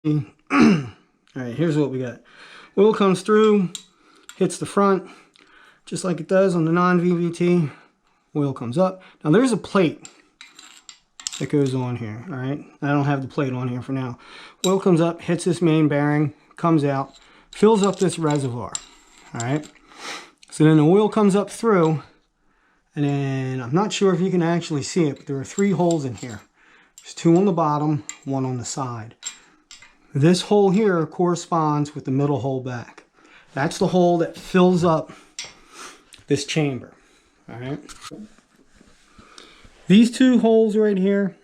All right, here's what we got. Oil comes through, hits the front, just like it does on the non-VVT. Oil comes up. Now there's a plate that goes on here, all right? I don't have the plate on here for now. Oil comes up, hits this main bearing, comes out, fills up this reservoir, all right? So then the oil comes up through, and then I'm not sure if you can actually see it, but there are 3 holes in here. There's 2 on the bottom, 1 on the side. This hole here corresponds with the middle hole back. That's the hole that fills up this chamber, all right? These 2 holes right here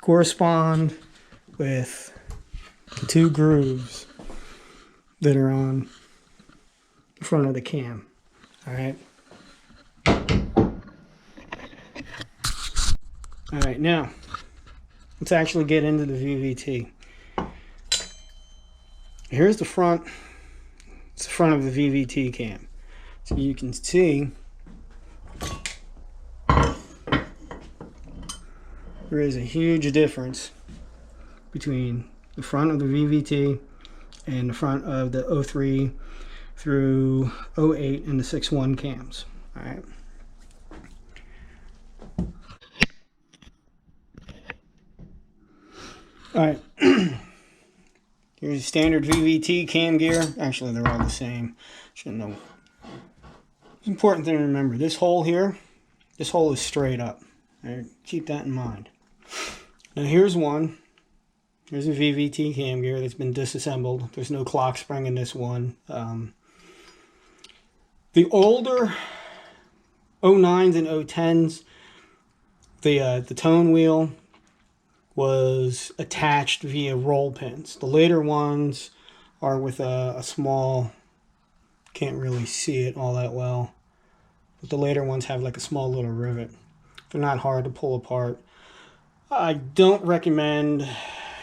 correspond with the 2 grooves that are on the front of the cam, all right? All right, now let's actually get into the VVT. Here's the front. It's the front of the VVT cam. So you can see there is a huge difference between the front of the VVT and the front of the 03 through 08 and the 6.1 cams. All right. All right. Here's a standard VVT cam gear. Actually, they're all the same. Should know. It's an important thing to remember. This hole here, this hole is straight up. All right, keep that in mind. Now here's one. Here's a VVT cam gear that's been disassembled. There's no clock spring in this one. The older 09s and 010s, the tone wheel was attached via roll pins. The later ones are with a small, can't really see it all that well, but the later ones have like a small little rivet. They're not hard to pull apart. I don't recommend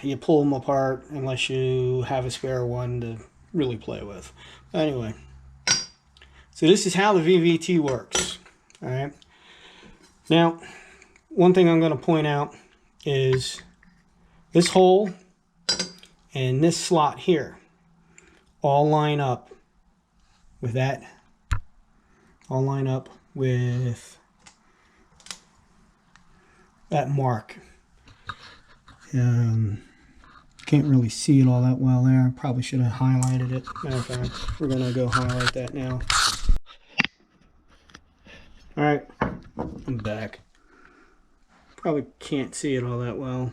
you pull them apart unless you have a spare one to really play with. Anyway, so this is how the VVT works. All right. Now, one thing I'm going to point out is this hole and this slot here all line up with that, all line up with that mark. Can't really see it all that well there. Probably should have highlighted it. Matter of fact, we're gonna go highlight that now. All right, I'm back. Probably can't see it all that well.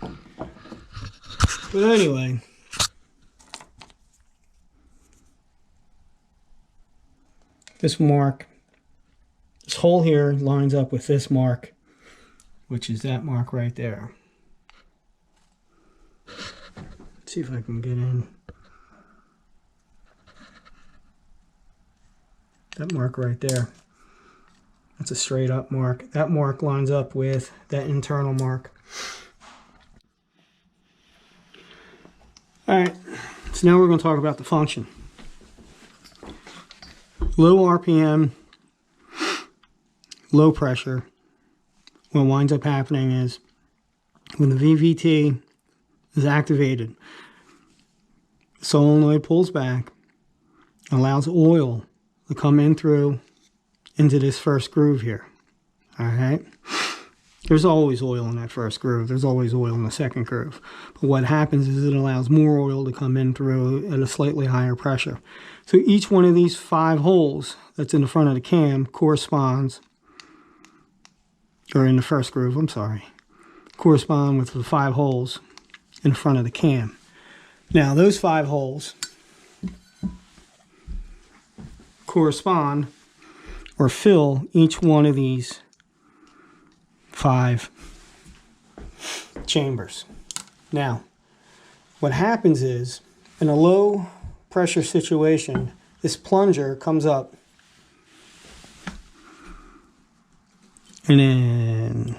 But anyway, this mark, this hole here lines up with this mark, which is that mark right there. Let's see if I can get in. That mark right there. That's a straight up mark. That mark lines up with that internal mark. All right, so now we're going to talk about the function. Low RPM, low pressure. What winds up happening is when the VVT is activated, the solenoid pulls back, allows oil to come in through into this first groove here. All right. There's always oil in that first groove. There's always oil in the second groove. But what happens is it allows more oil to come in through at a slightly higher pressure. So each one of these 5 holes that's in the front of the cam corresponds, or in the first groove, I'm sorry, correspond with the 5 holes in front of the cam. Now those 5 holes correspond or fill each one of these 5 chambers. Now, what happens is, in a low pressure situation, this plunger comes up and then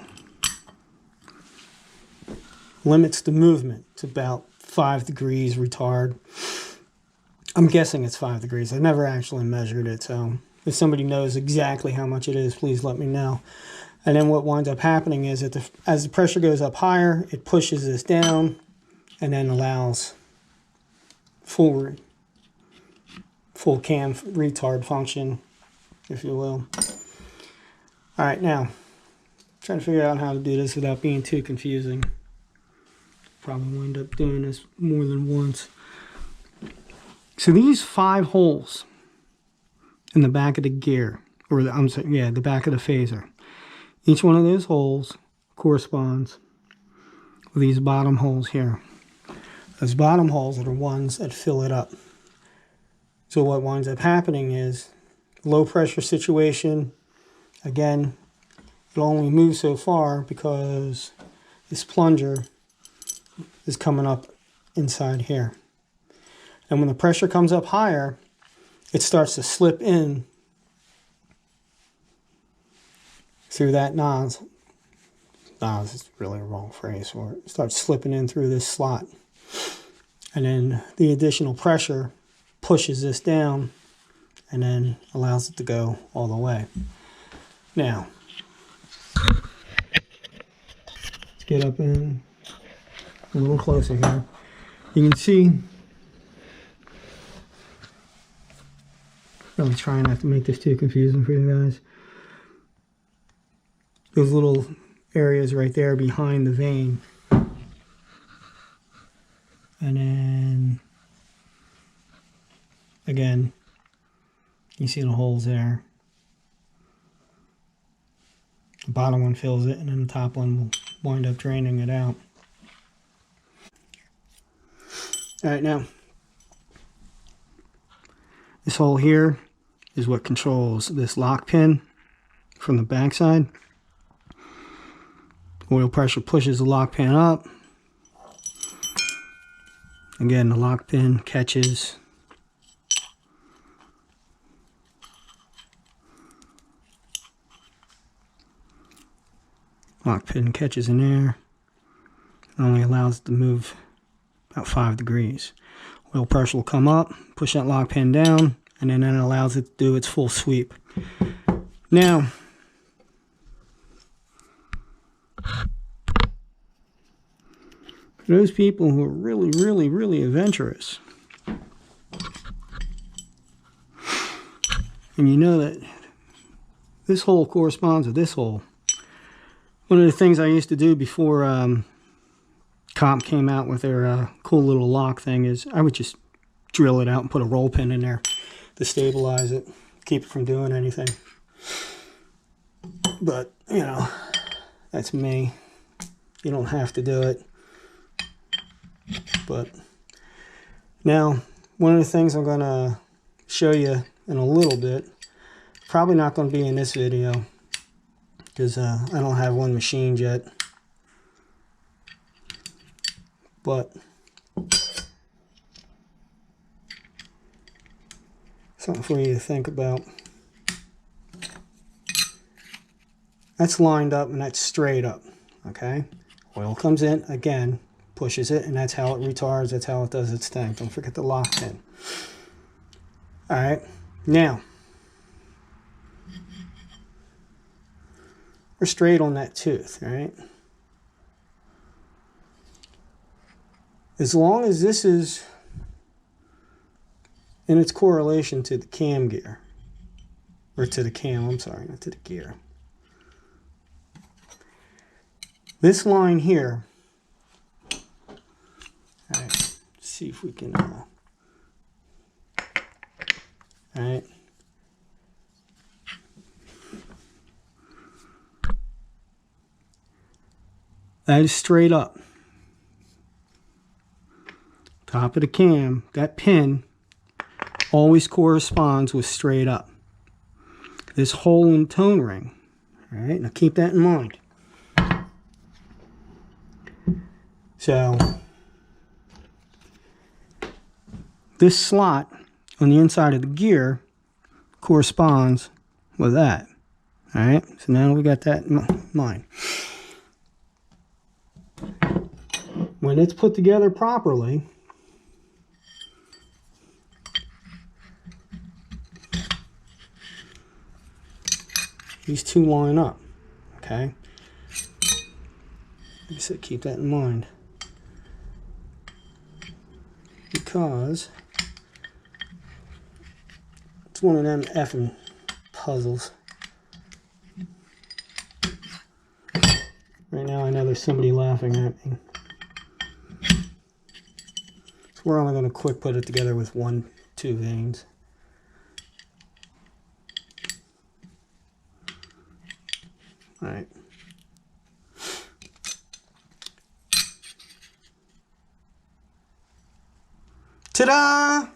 limits the movement to about 5 degrees retard. I'm guessing it's 5 degrees. I've never actually measured it, so if somebody knows exactly how much it is, please let me know. And then what winds up happening is that as the pressure goes up higher, it pushes this down, and then allows full cam retard function, if you will. All right, now trying to figure out how to do this without being too confusing. Probably wind up doing this more than once. So these 5 holes in the back of the gear, or the, I'm sorry, yeah, the back of the phaser. Each one of those holes corresponds with these bottom holes here. Those bottom holes are the ones that fill it up. So what winds up happening is low pressure situation. Again, it'll only move so far because this plunger is coming up inside here. And when the pressure comes up higher, it starts to slip in through that nozzle. Nozzle is really a wrong phrase for it. It starts slipping in through this slot. And then the additional pressure pushes this down and then allows it to go all the way. Now, let's get up in a little closer here. You can see, really trying not to make this too confusing for you guys. Those little areas right there behind the vane. And then, again, you see the holes there. The bottom one fills it, and then the top one will wind up draining it out. All right, now, this hole here is what controls this lock pin from the backside. Oil pressure pushes the lock pin up. Again, the lock pin catches. Lock pin catches in there. It only allows it to move about 5 degrees. Oil pressure will come up, push that lock pin down, and then it allows it to do its full sweep. Now, for those people who are really adventurous, and you know that this hole corresponds with this hole. One of the things I used to do before Comp came out with their cool little lock thing is I would just drill it out and put a roll pin in there to stabilize it, keep it from doing anything. But, you know, that's me. You don't have to do it. But now, one of the things I'm going to show you in a little bit, probably not going to be in this video, because I don't have one machined yet. But something for you to think about. That's lined up and that's straight up, okay? Oil comes in, again, pushes it, and that's how it retards, that's how it does its thing. Don't forget the lock pin. Alright, now, we're straight on that tooth, right? As long as this is in its correlation to the cam gear, or to the cam, I'm sorry, not to the gear. This line here, all right, let's see if we can, all right. That is straight up. Top of the cam, that pin always corresponds with straight up. This hole in tone ring, all right, now keep that in mind. So, this slot on the inside of the gear corresponds with that, all right? So now we got that in mind. When it's put together properly, these two line up, okay? Like I said, keep that in mind. because it's one of them effing puzzles. Right now I know there's somebody laughing at me. So we're only going to quick put it together with 2 veins. Alright. Ta-da!